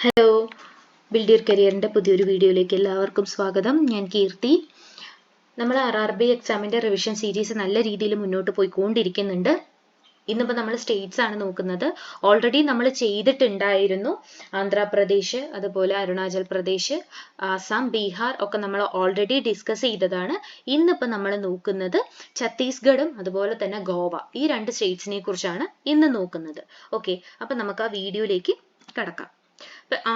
Hello, build your കരിയറിൻ്റെ പുതിയൊരു വീഡിയോയിലേക്ക് എല്ലാവർക്കും സ്വാഗതം. ഞാൻ കീർത്തി. നമ്മൾ RRB എക്സാമിൻ്റെ റിവിഷൻ സീരീസ് നല്ല രീതിയിൽ മുന്നോട്ട് പോയിക്കൊണ്ടിരിക്കുന്നുണ്ട്. ഇന്നിപ്പോൾ നമ്മൾ സ്റ്റേറ്റ്സ് ആണ് നോക്കുന്നത്. ഓൾറെഡി നമ്മൾ ചെയ്തിട്ടുണ്ടായിരുന്നു. ആന്ധ്രാപ്രദേശ്, അതുപോലെ അരുണാചൽ പ്രദേശ്, ആസാം, ബീഹാർ ഒക്കെ നമ്മൾ ഓൾറെഡി ഡിസ്കസ് ചെയ്തതാണ്. ഇന്നിപ്പോൾ നമ്മൾ നോക്കുന്നത് ഛത്തീസ്ഗഡും അതുപോലെ തന്നെ ഗോവ, ഈ രണ്ട് സ്റ്റേറ്റ്സിനെ കുറിച്ചാണ് ഇന്ന് നോക്കുന്നത്. ഓക്കെ, അപ്പം നമുക്ക് ആ വീഡിയോയിലേക്ക് കടക്കാം.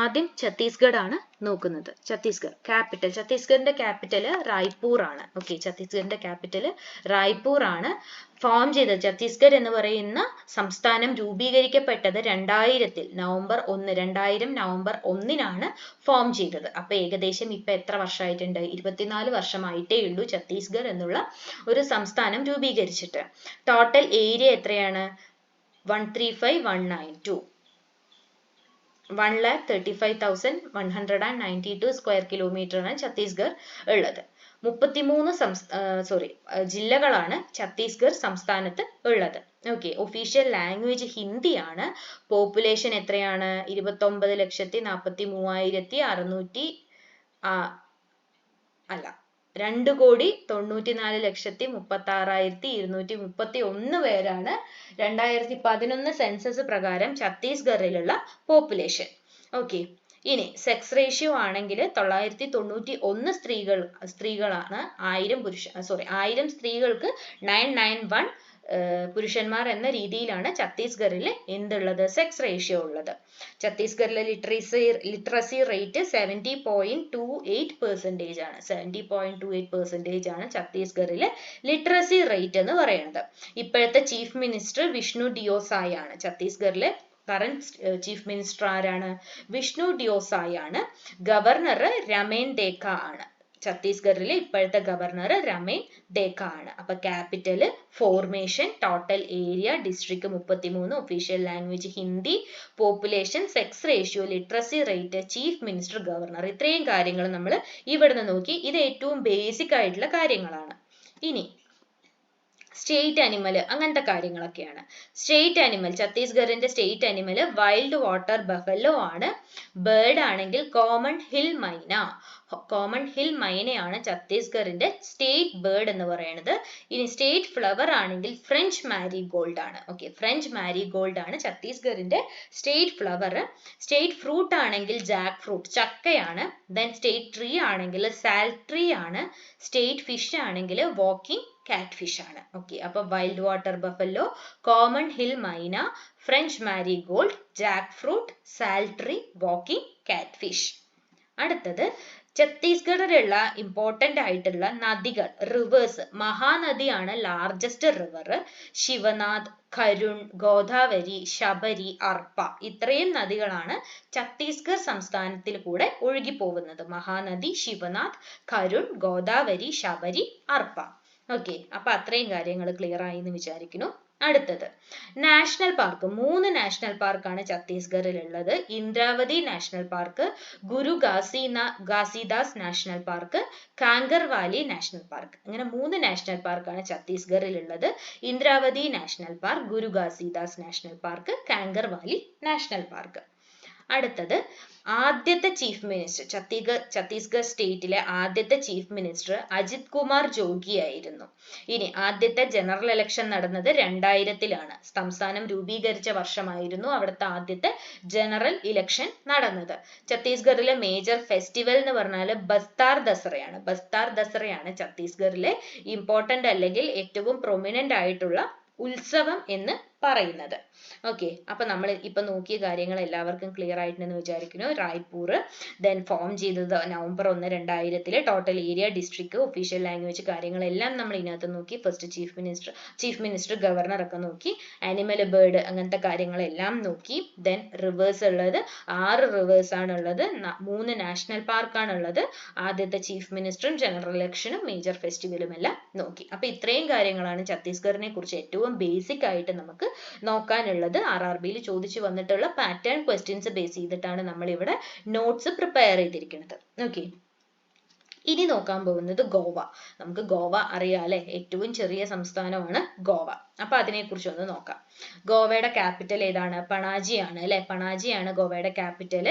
ആദ്യം ഛത്തീസ്ഗഡ് ആണ് നോക്കുന്നത്. ഛത്തീസ്ഗഡിന്റെ ക്യാപിറ്റൽ റായ്പൂർ ആണ്. ഓക്കെ, ഛത്തീസ്ഗഡിന്റെ ക്യാപിറ്റൽ റായ്പൂർ ആണ്. ഫോം ചെയ്തത് ഛത്തീസ്ഗഡ് എന്ന് പറയുന്ന സംസ്ഥാനം രൂപീകരിക്കപ്പെട്ടത് 2000 നവംബർ 1 ഫോം ചെയ്തത്. അപ്പൊ ഏകദേശം ഇപ്പൊ എത്ര വർഷമായിട്ടുണ്ട്? 24 വർഷമായിട്ടേ ഉള്ളൂ ഛത്തീസ്ഗഡ് എന്നുള്ള ഒരു സംസ്ഥാനം രൂപീകരിച്ചിട്ട്. ടോട്ടൽ ഏരിയ എത്രയാണ്? 135,192. 1,35,192 സ്ക്വയർ കിലോമീറ്റർ ആണ് ഛത്തീസ്ഗഡ് ഉള്ളത്. 33 ജില്ലകളാണ് ഛത്തീസ്ഗഡ് സംസ്ഥാനത്ത് ഉള്ളത്. ഓക്കെ, ഒഫീഷ്യൽ ലാംഗ്വേജ് ഹിന്ദിയാണ്. പോപ്പുലേഷൻ എത്രയാണ്? 29,43,600 2,94,36,231 പേരാണ് 2011 സെൻസസ് പ്രകാരം ഛത്തീസ്ഗഡിലുള്ള പോപ്പുലേഷൻ. ഓക്കെ, ഇനി സെക്സ് റേഷ്യോ ആണെങ്കിൽ 991 സ്ത്രീകളാണ് 1000 സ്ത്രീകൾക്ക് 991 പുരുഷന്മാർ എന്ന രീതിയിലാണ് ഛത്തീസ്ഗഡിൽ എന്തുള്ളത്? സെക്സ് റേഷ്യോ ഉള്ളത്. ഛത്തീസ്ഗഡിലെ ലിറ്ററസി റേറ്റ് 70.28% ആണ്. 70.28% ആണ് ഛത്തീസ്ഗഡിലെ ലിറ്ററസി റേറ്റ് എന്ന് പറയുന്നത്. ഇപ്പോഴത്തെ ചീഫ് മിനിസ്റ്റർ വിഷ്ണു ഡിയോസായ് ആണ്. ഛത്തീസ്ഗഡിലെ കറന്റ് ചീഫ് മിനിസ്റ്റർ ആരാണ്? വിഷ്ണു ഡിയോസായ് ആണ്. ഗവർണർ രമേൻ ദേക്ക ആണ്. ഛത്തീസ്ഗഡിലെ ഇപ്പോഴത്തെ ഗവർണർ രമേൻ ദേക്ക ആണ്. അപ്പൊ capital, formation, total area, district 33, official language Hindi, population, sex ratio, literacy rate, chief minister, governor, ഇത്രയും കാര്യങ്ങൾ നമ്മൾ ഇവിടുന്ന് നോക്കി. ഇത് ഏറ്റവും ബേസിക് ആയിട്ടുള്ള കാര്യങ്ങളാണ്. ഇനി സ്റ്റേറ്റ് അനിമൽ, അങ്ങനത്തെ കാര്യങ്ങളൊക്കെയാണ്. സ്റ്റേറ്റ് അനിമൽ, ഛത്തീസ്ഗഡിന്റെ state animal wild water buffalo ആണ്. ബേർഡ് ആണെങ്കിൽ കോമൺ ഹിൽ മൈനയാണ് ഛത്തീസ്ഗഡിന്റെ സ്റ്റേറ്റ് ബേർഡ് എന്ന് പറയുന്നത്. ഇനി സ്റ്റേറ്റ് ഫ്ലവർ ആണെങ്കിൽ ഫ്രഞ്ച് മാരിഗോൾഡ് ആണ്. ഓക്കെ, ഫ്രഞ്ച് മാരിഗോൾഡ് ആണ് ഛത്തീസ്ഗഡിന്റെ സ്റ്റേറ്റ് ഫ്ലവർ. സ്റ്റേറ്റ് ഫ്രൂട്ട് ആണെങ്കിൽ ജാക്ക് ഫ്രൂട്ട്, ചക്കയാണ്. ദെൻ സ്റ്റേറ്റ് ട്രീ ആണെങ്കിൽ സാൽട്ട് ട്രീ ആണ്. സ്റ്റേറ്റ് ഫിഷ് ആണെങ്കിൽ വാക്കിംഗ് കാറ്റ് ഫിഷ് ആണ്. ഓക്കെ, അപ്പൊ wild water buffalo, common hill myna, French marigold, jackfruit, salt tree, walking catfish. അടുത്തത് ഛത്തീസ്ഗഡിലുള്ള important ആയിട്ടുള്ള നദികൾ, റിവേഴ്സ്. മഹാനദിയാണ് ലാർജസ്റ്റ് റിവർ. ശിവനാഥ്, കരുൺ, ഗോദാവരി, ശബരി, അർപ്പ, ഇത്രയും നദികളാണ് ഛത്തീസ്ഗഡ് സംസ്ഥാനത്തിൽ കൂടെ ഒഴുകി പോകുന്നത്. മഹാനദി, ശിവനാഥ്, കരുൺ, ഗോദാവരി, ശബരി, അർപ്പ. ഓക്കെ, അപ്പൊ അത്രയും കാര്യങ്ങൾ ക്ലിയർ ആയി എന്ന് വിചാരിക്കുന്നു. അടുത്തത് നാഷണൽ പാർക്ക്. 3 നാഷണൽ പാർക്കാണ് ഛത്തീസ്ഗഡിൽ ഉള്ളത്. ഇന്ദ്രാവതി നാഷണൽ പാർക്ക്, ഗുരു Ghasidas national park, Kanger Valley national park. അങ്ങനെ 3 നാഷണൽ പാർക്കാണ് ഛത്തീസ്ഗഡിൽ ഉള്ളത്. ഇന്ദ്രാവതി നാഷണൽ പാർക്ക്, ഗുരു Ghasidas national park, Kanger Valley national park. അടുത്തത് ആദ്യത്തെ ചീഫ് മിനിസ്റ്റർ, ഛത്തീസ്ഗഡ് സ്റ്റേറ്റിലെ ആദ്യത്തെ ചീഫ് മിനിസ്റ്റർ അജിത് കുമാർ ജോഗി ആയിരുന്നു. ഇനി ആദ്യത്തെ ജനറൽ ഇലക്ഷൻ നടന്നത് 2000 സംസ്ഥാനം രൂപീകരിച്ച വർഷമായിരുന്നു അവിടുത്തെ ആദ്യത്തെ ജനറൽ ഇലക്ഷൻ നടന്നത്. ഛത്തീസ്ഗഡിലെ മേജർ ഫെസ്റ്റിവൽ എന്ന് പറഞ്ഞാൽ ബസ്താർ ദസറയാണ് ഛത്തീസ്ഗഡിലെ ഇമ്പോർട്ടന്റ് അല്ലെങ്കിൽ ഏറ്റവും പ്രൊമിനന്റ് ആയിട്ടുള്ള ഉത്സവം എന്ന് പറയുന്നത്. ഓക്കെ, അപ്പൊ നമ്മൾ ഇപ്പൊ നോക്കിയ കാര്യങ്ങൾ എല്ലാവർക്കും ക്ലിയർ ആയിട്ടുണ്ടെന്ന് വിചാരിക്കുന്നു. റായ്പൂർ ദെൻ ഫോം ചെയ്തത് November 1, 2000. Total area, district, official language കാര്യങ്ങളെല്ലാം നമ്മൾ ഇതിനകത്ത് നോക്കി. ഫസ്റ്റ് ചീഫ് മിനിസ്റ്റർ, ഗവർണർ ഒക്കെ നോക്കി. ആനിമൽ, ബേർഡ്, അങ്ങനത്തെ കാര്യങ്ങളെല്ലാം നോക്കി. ദെൻ റിവേഴ്സ് ഉള്ളത് 6 റിവേഴ്സ് ആണ് ഉള്ളത്. 3 നാഷണൽ പാർക്കാണ് ഉള്ളത്. ആദ്യത്തെ ചീഫ് മിനിസ്റ്ററും ജനറൽ ഇലക്ഷനും മേജർ ഫെസ്റ്റിവലും എല്ലാം നോക്കി. അപ്പൊ ഇത്രയും കാര്യങ്ങളാണ് ഛത്തീസ്ഗഡിനെ കുറിച്ച് ഏറ്റവും ബേസിക് ആയിട്ട് നമുക്ക് നോക്കാനുള്ളത്. RRBയിൽ ചോദിച്ചു വന്നിട്ടുള്ള പാറ്റേൺ ക്വസ്റ്റ്യൻസ് ബേസ് ചെയ്തിട്ടാണ് നമ്മൾ ഇവിടെ നോട്ട്സ് പ്രിപ്പയർ ചെയ്തിരിക്കുന്നത്. ഓക്കെ, ഇനി നോക്കാൻ പോകുന്നത് ഗോവ. നമുക്ക് ഗോവ അറിയാലേ, ഏറ്റവും ചെറിയ സംസ്ഥാനമാണ് ഗോവ. അപ്പൊ അതിനെ കുറിച്ച് ഒന്ന് നോക്കാം. ഗോവയുടെ ക്യാപിറ്റൽ ഏതാണ്? പണാജിയാണ് അല്ലെ. പണാജിയാണ് ഗോവയുടെ ക്യാപിറ്റൽ.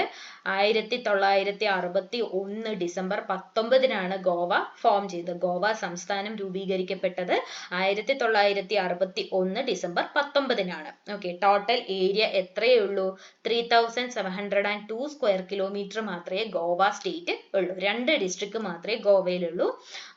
1961 ഡിസംബർ 19 ഗോവ ഫോം ചെയ്തത്. ഗോവ സംസ്ഥാനം രൂപീകരിക്കപ്പെട്ടത് 1961 ഡിസംബർ 19. ഓക്കെ, ടോട്ടൽ ഏരിയ എത്രയേ ഉള്ളൂ? 3702 സ്ക്വയർ കിലോമീറ്റർ മാത്രമേ ഗോവ സ്റ്റേറ്റ് ഉള്ളൂ. 2 ഡിസ്ട്രിക്ട് മാത്രമേ ഗോവയിലുള്ളൂ.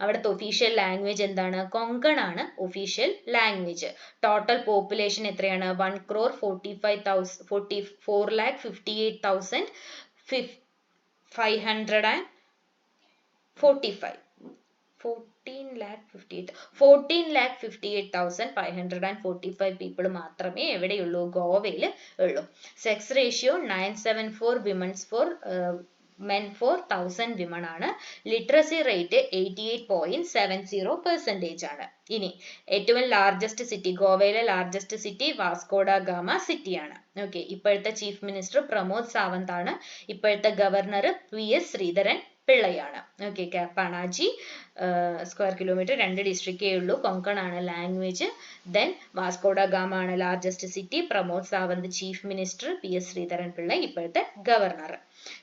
അവിടുത്തെ ഒഫീഷ്യൽ ലാംഗ്വേജ് എന്താണ്? കൊങ്കൺ ആണ് ഒഫീഷ്യൽ ലാംഗ്വേജ്. ടോട്ടൽ പോപ്പുലേഷൻ എത്രയാണ്? 1,04,58,545 പീപ്പിൾ മാത്രമേ എവിടെയുള്ളൂ? ഗോവയിൽ ഉള്ളൂ. Sex ratio 974 men for 1000 women ആണ്. ലിറ്ററസി റേറ്റ് 88.70% ആണ്. ഇനി ഏറ്റവും ലാർജസ്റ്റ് സിറ്റി, ഗോവയിലെ ലാർജസ്റ്റ് സിറ്റി വാസ്കോഡ ഗാമ സിറ്റിയാണ്. ഓക്കെ, ഇപ്പോഴത്തെ ചീഫ് മിനിസ്റ്റർ പ്രമോദ് സാവന്ത് ആണ്. ഇപ്പോഴത്തെ governor PS Sreedharan പിള്ളയാണ്. Okay, പണാജി square kilometre 2 ഡിസ്ട്രിക്റ്റേ ഉള്ളൂ. കൊങ്കൺ ആണ് ലാംഗ്വേജ്. ദെൻ വാസ്കോഡ ഗാമ ആണ് largest city. Pramod Sawant chief minister. PS Sreedharan Pillai ഇപ്പോഴത്തെ ഗവർണർ.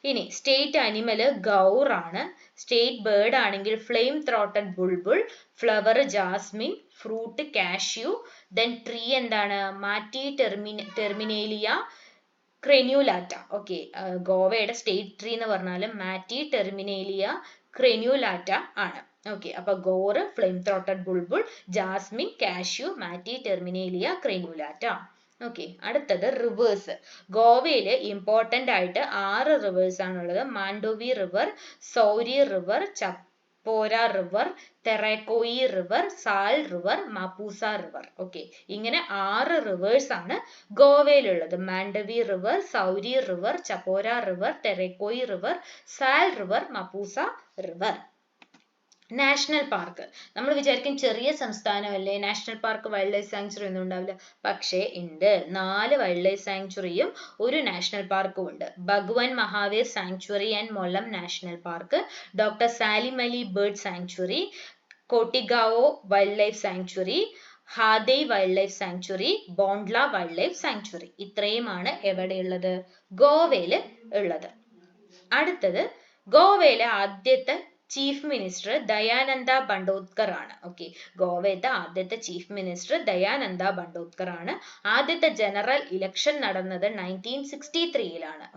ഇനി സ്റ്റേറ്റ് അനിമല് ഗൗർ ആണ്. സ്റ്റേറ്റ് ബേർഡ് ആണെങ്കിൽ flame throated bulbul, flower jasmine, fruit cashew, then tree എന്താണ്? Matti terminalia crenulata. ഓക്കെ, ഗോവയുടെ സ്റ്റേറ്റ് ട്രീ എന്ന് പറഞ്ഞാൽ മാറ്റി ടെർമിനേലിയ ക്രെന്യൂലാറ്റ ആണ്. ഓക്കെ, അപ്പൊ gaur, flame throated bulbul, jasmine, cashew, matti terminalia crenulata. Okay, അടുത്തത് റിവേഴ്സ്. ഗോവയില് ഇമ്പോർട്ടന്റ് ആയിട്ട് 6 റിവേഴ്സ് ആണുള്ളത്. Mandovi river, Zuari river, Chapora river, Terekhol river, Sal river, Mapusa river. Okay, ഇങ്ങനെ 6 റിവേഴ്സ് ആണ് ഗോവയിലുള്ളത്. Mandovi river, Zuari river, Chapora river, Terekhol river, Sal river, Mapusa river. National park. നമ്മൾ വിചാരിക്കും ചെറിയ സംസ്ഥാനമല്ലേ, national park, wildlife sanctuary ഒന്നും ഉണ്ടാവില്ല. പക്ഷേ ഉണ്ട്. 4 വൈൽഡ് ലൈഫ് സാങ്ച്വറിയും 1 നാഷണൽ പാർക്കും ഉണ്ട്. Bhagwan Mahavir sanctuary and Mollem national park, doctor Salim Ali bird sanctuary, Cotigao wildlife sanctuary, ഹാദൈ wildlife sanctuary, Bondla wildlife sanctuary. ഇത്രയുമാണ് എവിടെയുള്ളത്? ഗോവയിൽ ഉള്ളത്. അടുത്തത് ഗോവയിലെ ആദ്യത്തെ ചീഫ് മിനിസ്റ്റർ ദയാനന്ദ ബണ്ടോദ്കർ ആണ്. ഓക്കെ, ഗോവയിലത്തെ ആദ്യത്തെ ചീഫ് മിനിസ്റ്റർ ദയാനന്ദ ബണ്ടോദ്കർ ആണ്. ആദ്യത്തെ ജനറൽ ഇലക്ഷൻ നടന്നത് 1963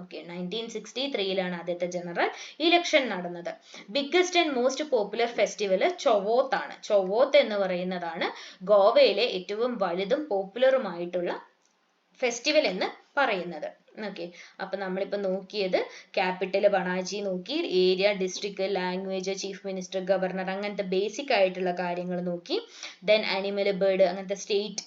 ഓക്കെ, 1963 ആദ്യത്തെ ജനറൽ ഇലക്ഷൻ നടന്നത്. Biggest and most popular festival Chavath ആണ്. ചൊവോത്ത് എന്ന് പറയുന്നതാണ് ഗോവയിലെ ഏറ്റവും വലുതും പോപ്പുലറുമായിട്ടുള്ള ഫെസ്റ്റിവൽ എന്ന് പറയുന്നത്. ഓക്കെ, അപ്പൊ നമ്മളിപ്പോ നോക്കിയത് ക്യാപിറ്റൽ പണാജി നോക്കി, area, district, language, chief minister, governor, അങ്ങനത്തെ ബേസിക് ആയിട്ടുള്ള കാര്യങ്ങൾ നോക്കി. ദെൻ അനിമൽ, ബേർഡ്, അങ്ങനത്തെ സ്റ്റേറ്റ്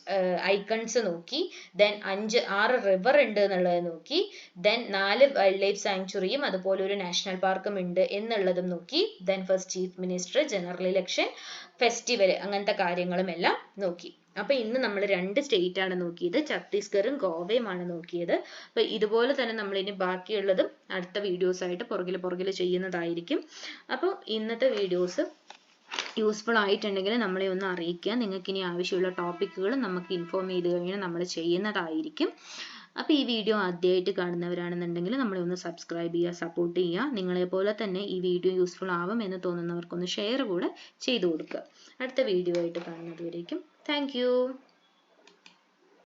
ഐക്കൺസ് നോക്കി. ദെൻ 6 റിവർ ഉണ്ട് എന്നുള്ളത് നോക്കി. ദെൻ 4 വൈൽഡ് ലൈഫ് സാങ്ച്വറിയും അതുപോലെ ഒരു നാഷണൽ പാർക്കും ഉണ്ട് എന്നുള്ളതും നോക്കി. Then first chief minister, general election, festival, അങ്ങനത്തെ കാര്യങ്ങളും എല്ലാം നോക്കി. അപ്പൊ ഇന്ന് നമ്മൾ 2 സ്റ്റേറ്റ് ആണ് നോക്കിയത്, ഛത്തീസ്ഗറും ഗോവയുമാണ് നോക്കിയത്. അപ്പൊ ഇതുപോലെ തന്നെ നമ്മൾ ഇനി ബാക്കിയുള്ളതും അടുത്ത വീഡിയോസ് ആയിട്ട് പുറകിൽ ചെയ്യുന്നതായിരിക്കും. അപ്പോൾ ഇന്നത്തെ വീഡിയോസ് യൂസ്ഫുൾ ആയിട്ടുണ്ടെങ്കിൽ നമ്മളെ ഒന്ന് അറിയിക്കുക. നിങ്ങൾക്ക് ഇനി ആവശ്യമുള്ള ടോപ്പിക്കുകൾ നമുക്ക് ഇൻഫോം ചെയ്ത് കഴിഞ്ഞാൽ നമ്മൾ ചെയ്യുന്നതായിരിക്കും. അപ്പോൾ ഈ വീഡിയോ ആദ്യമായിട്ട് കാണുന്നവരാണെന്നുണ്ടെങ്കിൽ നമ്മളെ ഒന്ന് സബ്സ്ക്രൈബ് ചെയ്യുക, സപ്പോർട്ട് ചെയ്യുക. നിങ്ങളെപ്പോലെ തന്നെ ഈ വീഡിയോ യൂസ്ഫുൾ ആവും എന്ന് തോന്നുന്നവർക്കൊന്ന് ഷെയർ കൂടെ ചെയ്തു കൊടുക്കുക. അടുത്ത വീഡിയോ ആയിട്ട് കാണുന്നത് വരേക്കും താങ്ക് യു.